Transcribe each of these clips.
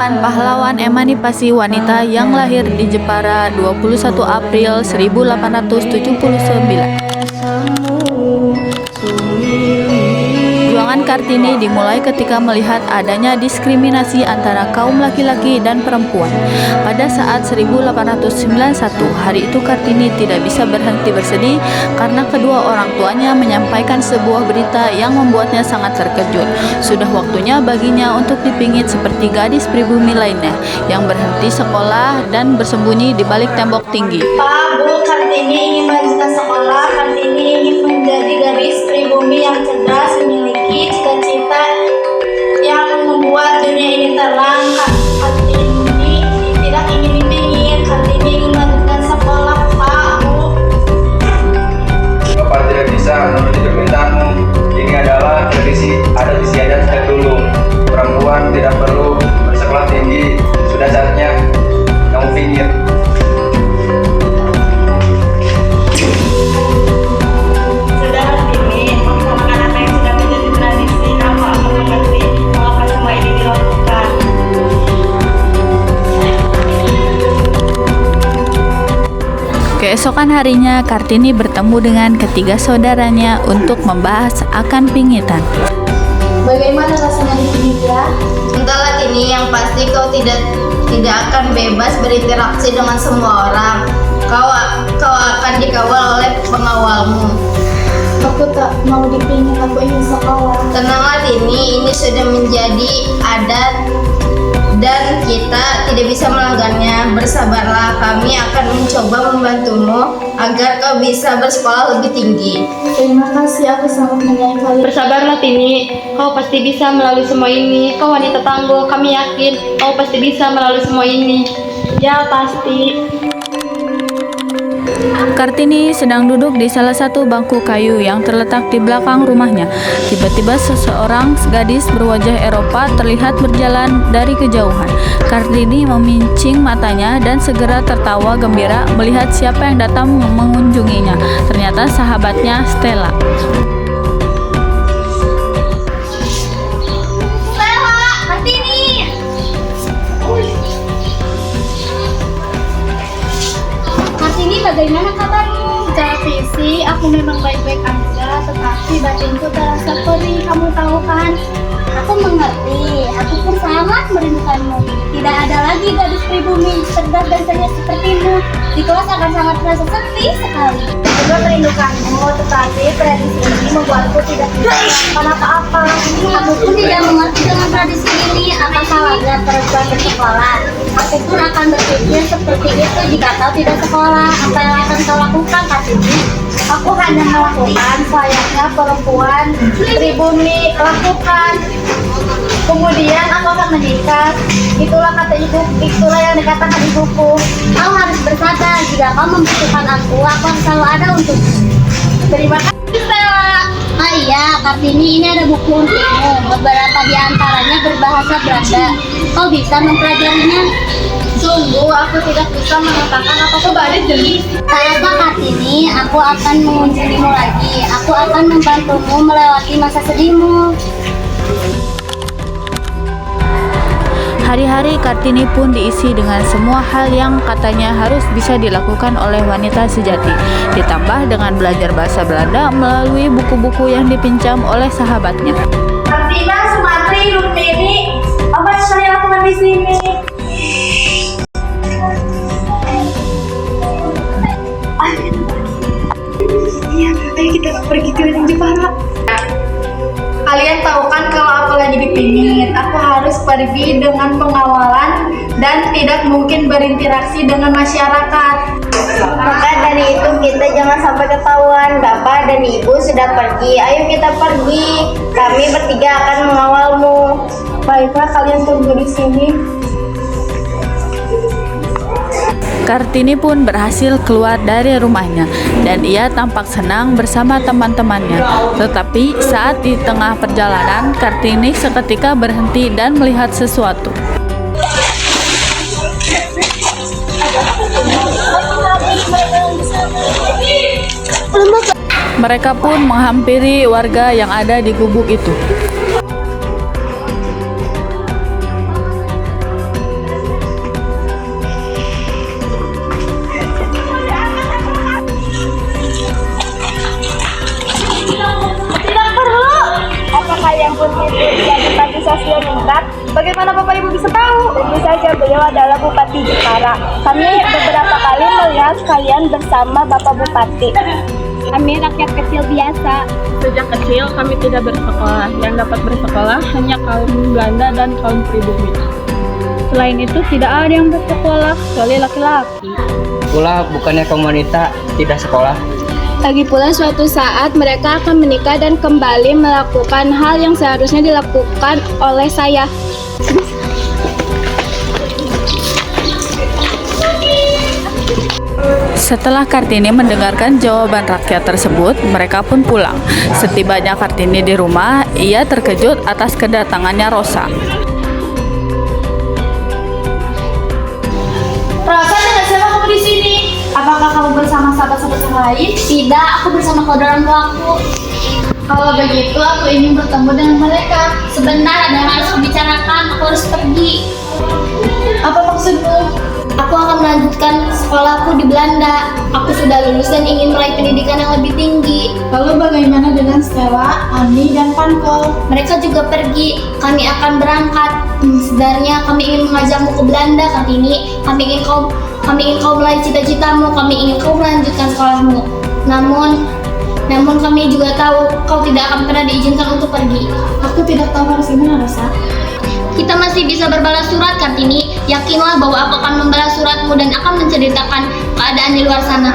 merupakan pahlawan emansipasi wanita yang lahir di Jepara 21 April 1879. Perjuangan Kartini dimulai ketika melihat adanya diskriminasi antara kaum laki-laki dan perempuan. Pada saat 1891, hari itu Kartini tidak bisa berhenti bersedih karena kedua orang tuanya menyampaikan sebuah berita yang membuatnya sangat terkejut. Sudah waktunya baginya untuk dipingit seperti gadis pribumi lainnya yang berhenti sekolah dan bersembunyi di balik tembok tinggi. Pak, Bu, Kartini ingin melanjutkan sekolah. Kartini ingin menjadi gadis pribumi yang cerdas, memiliki cita-cita yang membuat dunia ini terang. Kartini tidak ingin dipingit. Kartini ingin melanjutkan sekolah, Pak, Bu. Bapak tidak bisa menuruti permintaanmu. Ini adalah tradisi adat istiadat sejak dulu. Perempuan tidak perlu bersekolah tinggi. Sudah saatnya kamu pinggir. Keesokan harinya, Kartini bertemu dengan ketiga saudaranya untuk membahas akan pingitan. Bagaimana rasanya dipingit ya? Entahlah Tini, yang pasti kau tidak akan bebas berinteraksi dengan semua orang. Kau akan dikawal oleh pengawalmu. Aku tak mau dipingit, aku ingin sekolah. Tenanglah Tini, ini sudah menjadi adat dan kita tidak bisa melanggarnya. Bersabarlah, kami akan mencoba membantumu agar kau bisa bersekolah lebih tinggi. Terima kasih, aku sangat menyayangi kalian. Bersabarlah Tini, kau pasti bisa melalui semua ini. Kau wanita tangguh, kami yakin kau pasti bisa melalui semua ini. Ya, pasti. Kartini sedang duduk di salah satu bangku kayu yang terletak di belakang rumahnya. Tiba-tiba seseorang gadis berwajah Eropa terlihat berjalan dari kejauhan. Kartini memincing matanya dan segera tertawa gembira melihat siapa yang datang mengunjunginya. Ternyata sahabatnya Stella. Stella, Kartini. Kartini, bagaimana kabarmu? Secara fisik aku memang baik-baik aja, tetapi batinku terasa perih. Kamu tahu kan? Aku mengerti. Aku pun sangat merindukanmu. Tidak ada lagi gadis pribumi cerdas dan ceria sepertimu. Di kelas akan sangat terasa sepi sekali. Juga merindukanmu, tetapi tradisi ini membuatku tidak bisa melakukan apa-apa. Aku pun tidak mengerti dengan tradisi ini. Apa salahnya perempuan bersekolah? Aku pun akan berpikir seperti itu jika kau tidak sekolah. Apa yang akan kau lakukan, Kartini? Aku hanya melakukan sayangnya perempuan pribumi lakukan. Kemudian aku akan menikah. Itulah kata ibu, itulah yang dikatakan ibuku. Kau harus bersabar. Jika kau membutuhkan aku akan selalu ada untukmu. Terima kasih, Stella. Ah iya, Kartini, ini ada buku untukmu. Beberapa di antaranya berbahasa Belanda. Kau bisa mempelajarinya? Sungguh, aku tidak bisa mengatakan apa kebalik jenis. Tak apa Kartini, aku akan mengunjungimu lagi. Aku akan membantumu melewati masa sedihmu. Hari-hari Kartini pun diisi dengan semua hal yang katanya harus bisa dilakukan oleh wanita sejati. Ditambah dengan belajar bahasa Belanda melalui buku-buku yang dipinjam oleh sahabatnya. Kartina, Sumatri, Rutini, apa yang saya lakukan di sini? Iya, ayo kita pergi keliling Jepara. Kalian tahu kan kalau aku lagi dipingit, aku harus pergi dengan pengawalan dan tidak mungkin berinteraksi dengan masyarakat. Maka dari itu kita jangan sampai ketahuan. Bapak dan Ibu sudah pergi, ayo kita pergi. Kami bertiga akan mengawalmu. Baiklah, kalian tunggu di sini. Kartini pun berhasil keluar dari rumahnya dan ia tampak senang bersama teman-temannya. Tetapi saat di tengah perjalanan, Kartini seketika berhenti dan melihat sesuatu. Mereka pun menghampiri warga yang ada di gubuk itu. Bagaimana Bapak Ibu bisa tahu? Tentu saja beliau adalah Bupati Jepara. Kami beberapa kali melihat kalian bersama Bapak Bupati. Kami rakyat kecil biasa. Sejak kecil kami tidak bersekolah. Yang dapat bersekolah hanya kaum Belanda dan kaum pribumi. Selain itu tidak ada yang bersekolah kecuali laki-laki. Pula bukannya kaum wanita tidak sekolah? Lagi pula suatu saat mereka akan menikah dan kembali melakukan hal yang seharusnya dilakukan oleh saya. Setelah Kartini mendengarkan jawaban rakyat tersebut, mereka pun pulang. Setibanya Kartini di rumah, ia terkejut atas kedatangannya Rosa. Rosa, dengan siapa kamu di sini? Apakah kamu bersama sahabat-sahabat yang lain? Tidak, aku bersama kedua orang tuaku. Kalau begitu, aku ingin bertemu dengan mereka. Sebentar, ada yang harus aku bicarakan. Aku harus pergi. Apa maksudmu? Aku akan melanjutkan sekolahku di Belanda. Aku sudah lulus dan ingin meraih pendidikan yang lebih tinggi. Lalu bagaimana dengan Stella, Ani, dan Pankol? Mereka juga pergi. Kami akan berangkat. Sebenarnya kami ingin mengajakmu ke Belanda, Kartini. Kami ingin kau meraih cita-citamu. Kami ingin kau melanjutkan sekolahmu. Namun kami juga tahu kau tidak akan pernah diizinkan untuk pergi. Aku tidak tahu harus gimana, Rosa. Kita masih bisa berbalas surat, Kartini. Yakinlah bahwa aku akan membalas suratmu dan akan menceritakan keadaan di luar sana.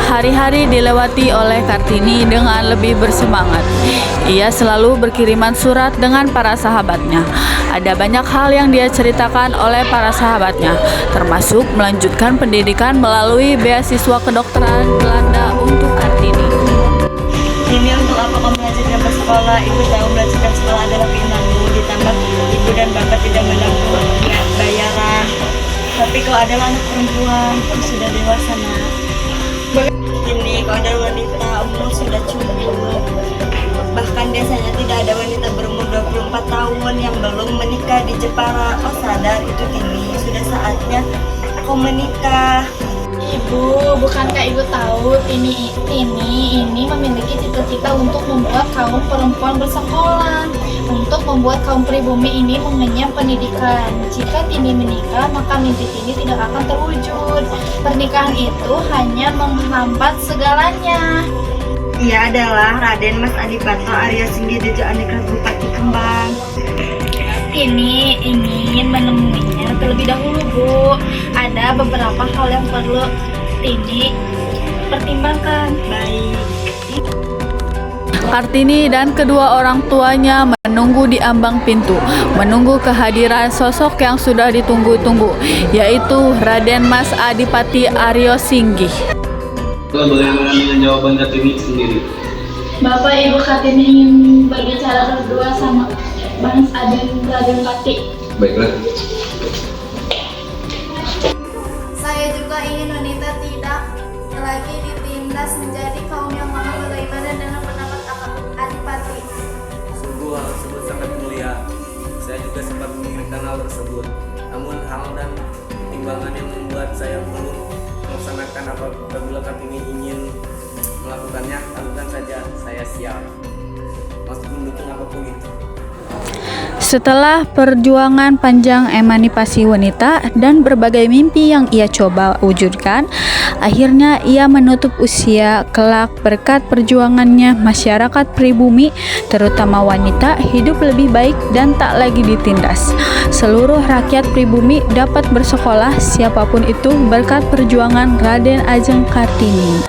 Hari-hari dilewati oleh Kartini dengan lebih bersemangat. Ia selalu berkiriman surat dengan para sahabatnya. Ada banyak hal yang dia ceritakan oleh para sahabatnya, termasuk melanjutkan pendidikan melalui beasiswa kedokteran Belanda untuk Kartini. Ini untuk apa kamu melanjutkan bersekolah? Ibu tahu melanjutkan sekolah adalah keinginanmu, ditambah ibu dan bapak tidak menanggung bayaran. Tapi kau adalah anak perempuan, kau sudah dewasa nak. Ini kau adalah wanita, umur sudah cukup. Bahkan biasanya tidak ada wanita berumur 24 tahun yang belum menikah di Jepara. Kau sadar itu, Tini? Sudah saatnya kau menikah. Ibu, bukankah ibu tahu ini memiliki cita-cita untuk membuat kaum perempuan bersekolah, untuk membuat kaum pribumi ini mengenyam pendidikan. Jika Tini menikah, maka mimpi Tini tidak akan terwujud. Pernikahan itu hanya menghambat segalanya. Ia adalah Raden Mas Adipato Aryo Singgi Dejo Andikrat Bupati Kembang. Tini ingin menemuinya terlebih dahulu, Bu. Ada beberapa hal yang perlu Tini pertimbangkan. Baik. Kartini dan kedua orang tuanya menunggu di ambang pintu, menunggu kehadiran sosok yang sudah ditunggu-tunggu, yaitu Raden Mas Adipati Aryo Singgi. Bagaimana dengan jawaban Kartini sendiri? Bapak Ibu, Kartini ingin berbicara berdua sama Bang Raden Pati. Baiklah. Saya juga ingin wanita tidak lagi ditindas menjadi kaum yang lemah bagaimana dengan pendapat Adipati. Sungguh hal tersebut sangat mulia. Saya juga sempat memikirkan hal tersebut. Namun hal dan pertimbangan yang membuat saya belum melaksanakan apabila Kartini ingin melakukannya, lakukan saja. Saya siap. Masuk mendukung apapun itu. Setelah perjuangan panjang emansipasi wanita dan berbagai mimpi yang ia coba wujudkan, akhirnya ia menutup usia kelak. Berkat perjuangannya, masyarakat pribumi, terutama wanita, hidup lebih baik dan tak lagi ditindas. Seluruh rakyat pribumi dapat bersekolah siapapun itu berkat perjuangan Raden Ajeng Kartini.